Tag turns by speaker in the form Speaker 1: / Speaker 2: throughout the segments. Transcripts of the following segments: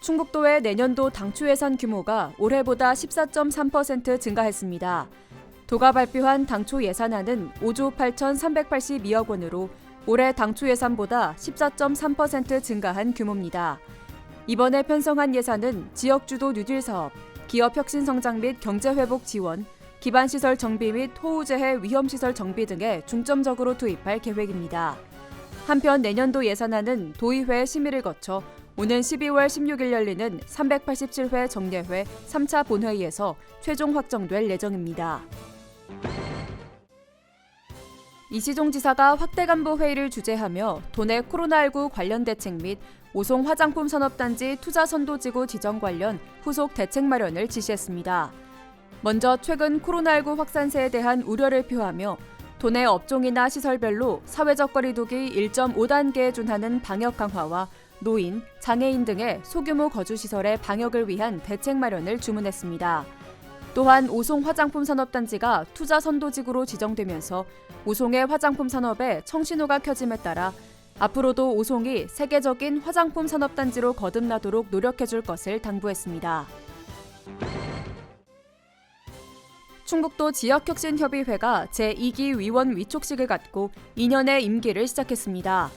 Speaker 1: 충북도의 내년도 당초 예산 규모가 올해보다 14.3% 증가했습니다. 도가 발표한 당초 예산안은 5조 8,382억 원으로 올해 당초 예산보다 14.3% 증가한 규모입니다. 이번에 편성한 예산은 지역주도 뉴딜 사업, 기업 혁신 성장 및 경제회복 지원, 기반시설 정비 및 호우재해 위험시설 정비 등에 중점적으로 투입할 계획입니다. 한편 내년도 예산안은 도의회 심의를 거쳐 오는 12월 16일 열리는 387회 정례회 3차 본회의에서 최종 확정될 예정입니다. 이시종 지사가 확대간부 회의를 주재하며 도내 코로나19 관련 대책 및 오송 화장품 산업단지 투자선도지구 지정 관련 후속 대책 마련을 지시했습니다. 먼저 최근 코로나19 확산세에 대한 우려를 표하며 도내 업종이나 시설별로 사회적 거리두기 1.5단계에 준하는 방역 강화와 노인, 장애인 등의 소규모 거주시설의 방역을 위한 대책 마련을 주문했습니다. 또한 오송 화장품 산업단지가 투자선도지구로 지정되면서 오송의 화장품 산업에 청신호가 켜짐에 따라 앞으로도 오송이 세계적인 화장품 산업단지로 거듭나도록 노력해줄 것을 당부했습니다. 충북도 지역혁신협의회가 제2기 위원 위촉식을 갖고 2년의 임기를 시작했습니다.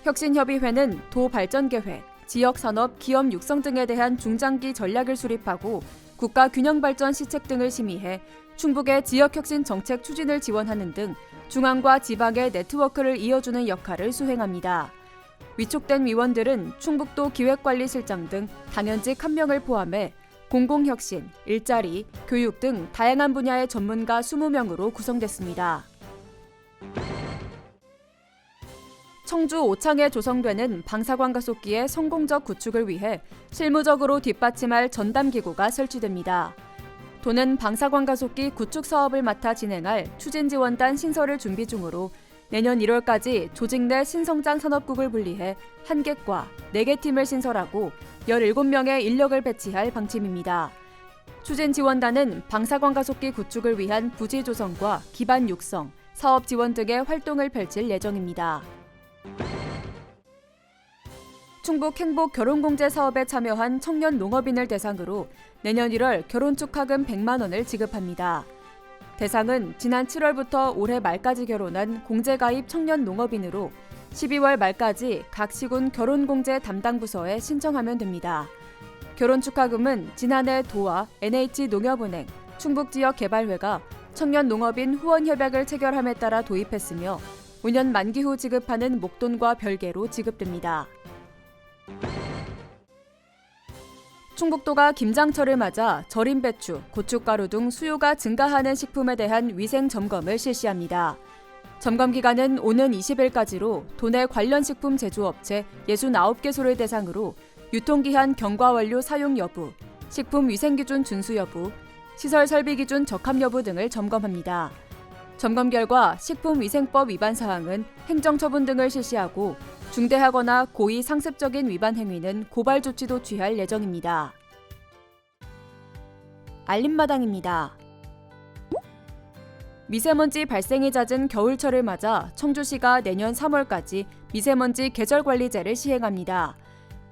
Speaker 1: 혁신협의회는 도 발전계획, 지역산업, 기업 육성 등에 대한 중장기 전략을 수립하고 국가 균형발전 시책 등을 심의해 충북의 지역혁신 정책 추진을 지원하는 등 중앙과 지방의 네트워크를 이어주는 역할을 수행합니다. 위촉된 위원들은 충북도 기획관리실장 등 당연직 1명을 포함해 공공혁신, 일자리, 교육 등 다양한 분야의 전문가 20명으로 구성됐습니다. 청주 오창에 조성되는 방사광 가속기의 성공적 구축을 위해 실무적으로 뒷받침할 전담기구가 설치됩니다. 도는 방사광 가속기 구축 사업을 맡아 진행할 추진지원단 신설을 준비 중으로 내년 1월까지 조직 내 신성장 산업국을 분리해 1개과 4개 팀을 신설하고 17명의 인력을 배치할 방침입니다. 추진지원단은 방사광 가속기 구축을 위한 부지 조성과 기반 육성, 사업 지원 등의 활동을 펼칠 예정입니다. 충북 행복 결혼공제 사업에 참여한 청년 농업인을 대상으로 내년 1월 결혼 축하금 100만 원을 지급합니다. 대상은 지난 7월부터 올해 말까지 결혼한 공제가입 청년 농업인으로 12월 말까지 각 시군 결혼공제 담당 부서에 신청하면 됩니다. 결혼 축하금은 지난해 도와 NH농협은행, 충북지역개발회가 청년 농업인 후원 협약을 체결함에 따라 도입했으며 5년 만기 후 지급하는 목돈과 별개로 지급됩니다. 충북도가 김장철을 맞아 절임 배추, 고춧가루 등 수요가 증가하는 식품에 대한 위생 점검을 실시합니다. 점검 기간은 오는 20일까지로 도내 관련 식품 제조업체 69개소를 대상으로 유통기한 경과 완료 사용 여부, 식품 위생기준 준수 여부, 시설 설비 기준 적합 여부 등을 점검합니다. 점검 결과 식품위생법 위반 사항은 행정처분 등을 실시하고 중대하거나 고의 상습적인 위반 행위는 고발 조치도 취할 예정입니다. 알림마당입니다. 미세먼지 발생이 잦은 겨울철을 맞아 청주시가 내년 3월까지 미세먼지 계절관리제를 시행합니다.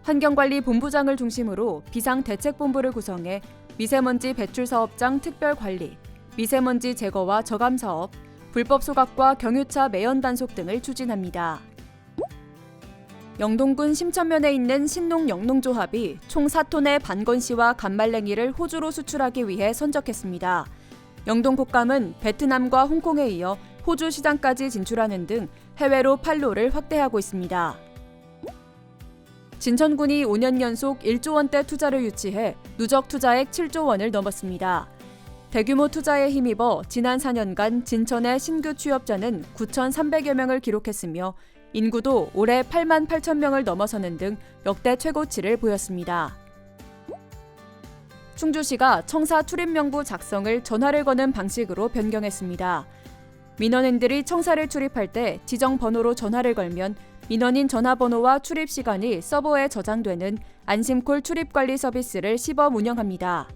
Speaker 1: 환경관리본부장을 중심으로 비상대책본부를 구성해 미세먼지 배출사업장 특별관리, 미세먼지 제거와 저감 사업, 불법 소각과 경유차 매연 단속 등을 추진합니다. 영동군 심천면에 있는 신농 영농조합이 총 4톤의 반건씨와 간말랭이를 호주로 수출하기 위해 선적했습니다. 영동 곶감은 베트남과 홍콩에 이어 호주 시장까지 진출하는 등 해외로 판로를 확대하고 있습니다. 진천군이 5년 연속 1조 원대 투자를 유치해 누적 투자액 7조 원을 넘었습니다. 대규모 투자에 힘입어 지난 4년간 진천의 신규 취업자는 9,300여 명을 기록했으며 인구도 올해 8만 8천 명을 넘어서는 등 역대 최고치를 보였습니다. 충주시가 청사 출입명부 작성을 전화를 거는 방식으로 변경했습니다. 민원인들이 청사를 출입할 때 지정 번호로 전화를 걸면 민원인 전화번호와 출입 시간이 서버에 저장되는 안심콜 출입관리 서비스를 시범 운영합니다.